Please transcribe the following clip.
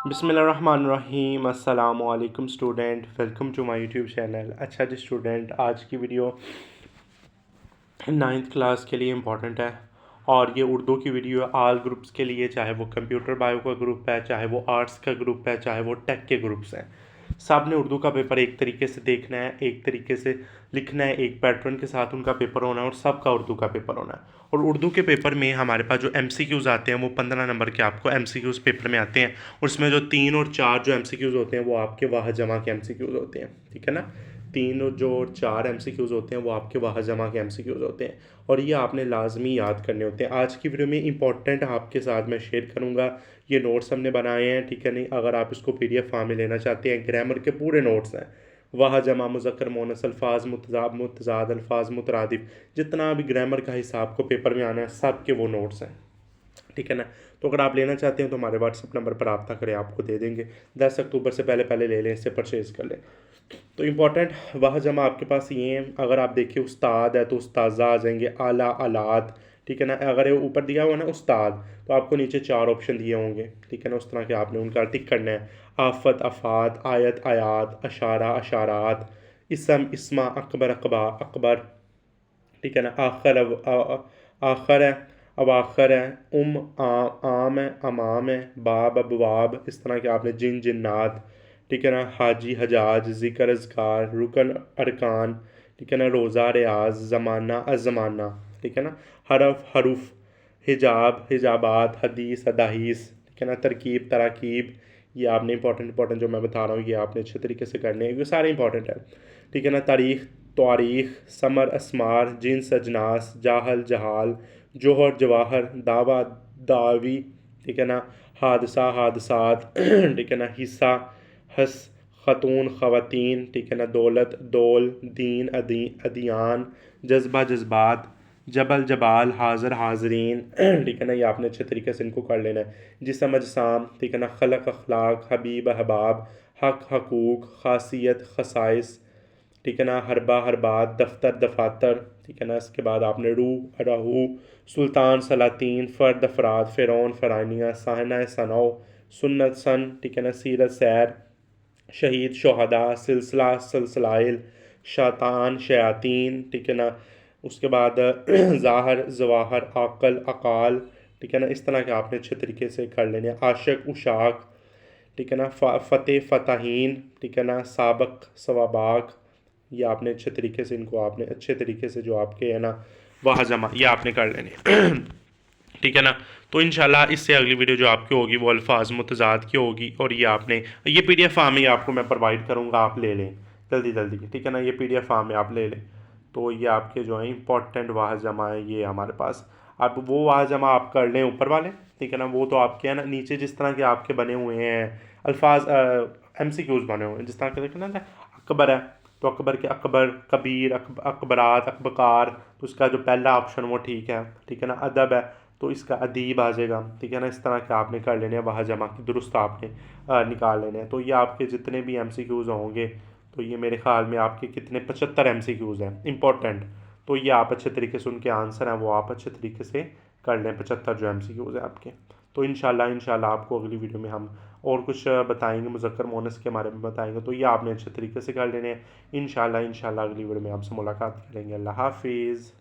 बिस्मिल्लाहिर्रहमानिर्रहीम अस्सलामुअलैकुम student, welcome to my YouTube channel. अच्छा जी स्टूडेंट, आज की वीडियो 9th क्लास के लिए इम्पॉर्टेंट है और ये उर्दू की वीडियो है ऑल ग्रुप्स के लिए, चाहे वो कंप्यूटर बायो का ग्रुप है, चाहे वो आर्ट्स का ग्रुप है, चाहे वो टेक के ग्रुप्स हैं। सब ने उर्दू का पेपर एक तरीके से देखना है, एक तरीके से लिखना है, एक पैटर्न के साथ उनका पेपर होना है और सबका उर्दू का पेपर होना है। और उर्दू के पेपर में हमारे पास जो MCQs आते हैं वो 15 नंबर के आपको MCQs पेपर में आते हैं। उसमें जो 3 और 4 जो MCQs होते हैं वो आपके वाह जमा के MCQs होते हैं, ठीक है ना। 3 और जो 4 MCQs होते हैं वो आपके वाह जमा के MCQs होते हैं और ये आपने लाजमी याद करने होते हैं। आज की वीडियो में इंपॉर्टेंट आपके साथ मैं शेयर करूँगा, ये नोट्स हमने बनाए हैं, ठीक है। नहीं, अगर आप इसको PDF फॉर्म में लेना चाहते हैं, ग्रामर के पूरे नोट्स हैं, वाह जमा मुज़क्कर मोनस अल्फाज मुतज़ाद मुतज़ाद अल्फाज मुतरादिफ, जितना भी ग्रामर का हिसाब को पेपर में आना है सब के वो नोट्स हैं, ठीक है ना। तो अगर आप लेना चाहते हैं तो हमारे व्हाट्सअप नंबर पर रब्ता करें, आपको दे देंगे। 10 अक्टूबर से पहले पहले ले लें, इससे परचेज़ कर लें। तो इम्पॉर्टेंट वाह जमा आपके पास ये हैं। अगर आप देखिए उस्ताद है तो उस्ताज़ा आ जाएंगे, आला आलात, ठीक है ना। अगर ये ऊपर दिया हुआ ना उस्ताद, तो आपको नीचे 4 ऑप्शन दिए होंगे, ठीक है ना। उस तरह के आपने उनका टिक करना है। आफत अफात, आयत आयात, अशारा अशारात, इसम इस्मा, अकबर अकबा अकबर, ठीक है ना। आखर है, अब आखर है, आम है, अमाम है, बाब अबवाब, इस तरह के आपने जिन जिन्नात, ठीक है ना। हाजी हजाज, ज़िक्र अज़कार, रुकन अरकान, ठीक है ना। रोज़ा रियाज, ज़माना अज़माना, ठीक है ना। हरफ हरूफ, हिजाब हिजाबात, हदीस अदाहीस, ठीक है ना। तरकीब तराकीब, ये आपने इंपॉर्टेंट जो मैं बता रहा हूँ ये आपने अच्छे तरीके से करने हैं, ये सारे इंपॉर्टेंट है, ठीक है ना। तारीख़ तारीख़, समर असमार, जिन्स अजनास, जाहल जहाल, जोहर जवाहर, दावा दावी, ठीक है ना। हादसा हादसात, ठीक है ना। हिस्सा हस, ख़तून ख़वातीन, ठीक है ना। दौलत दौल, दीन अदियान, जज्बा जज्बात, जबल जबाल, हाज़र हाज़रीन, ठीक है ना। ये आपने अच्छे तरीके से इनको कर लेना है। जिसम अजसाम, ठीक है ना। खलक अखलाक, हबीब अहबाब, हक हकूक, खासियत खसाइस, ठीक है ना। हरबा हरबात, दफ्तर दफातर, ठीक है ना। इसके बाद आपने रू राहू, सुल्तान सलातीन, फ़र्द अफराद, फ़िरौन फ़रानिया, साहना सनौ, सुन्नत सन, ठीक है ना। सीरत सैर, शहीद शहदा, सिलसिला सलसलाइल, शैतान शयातीन, ठीक है ना। उसके बाद ज़ाहर जवाहर, आकल अकाल, ठीक है ना। इस तरह के आपने अच्छे तरीके से कर लेने। आशिक उशाक, ठीक है ना। फ़तेह फ़ताहीन, ठीक है ना। साबक सवाबाक, ये आपने अच्छे तरीके से इनको आपने अच्छे तरीके से जो आपके है ना वाह जमा ये आपने कर लेने, ठीक है ना। तो इंशाल्लाह इससे अगली वीडियो जो आपकी होगी वो अल्फाज मुतज़ाद की होगी और ये आपने ये PDF फॉर्म ही आपको मैं प्रोवाइड करूँगा, आप ले लें जल्दी जल्दी, ठीक है ना। ये PDF फॉर्म में आप ले लें। तो ये आपके जो है इंपॉर्टेंट वाह जमा है ये हमारे पास। आप वो वाह जमा आप कर लें ऊपर वाले, ठीक है ना। वो तो आपके है ना नीचे जिस तरह के आपके बने हुए हैं अल्फाज MCQs बने हुए हैं, जिस तरह के देखें ना अकबर है तो अकबर के अकबर कबीर अकबरात अकबकार, तो उसका जो पहला ऑप्शन वो ठीक है ना। अदब है तो इसका अदीब आ जाएगा, ठीक है ना। इस तरह के आपने कर लेने हैं वाह जमा की दुरुस्त आपने निकाल लेने हैं। तो ये आपके जितने भी MCQs होंगे तो ये मेरे ख्याल में आपके कितने 75 MCQs हैं इंपॉर्टेंट। तो ये आप अच्छे तरीके से उनके आंसर हैं वो आप अच्छे तरीके से कर लें, 75 जो MCQs हैं आपके। तो इंशाल्लाह आपको अगली वीडियो में हम और कुछ बताएंगे, मुज़क्कर मोनस के बारे में बताएंगे। तो ये आपने अच्छे तरीके से कर लेने हैं। इंशाल्लाह अगली वीडियो में आपसे मुलाकात करेंगे। अल्लाह हाफिज़।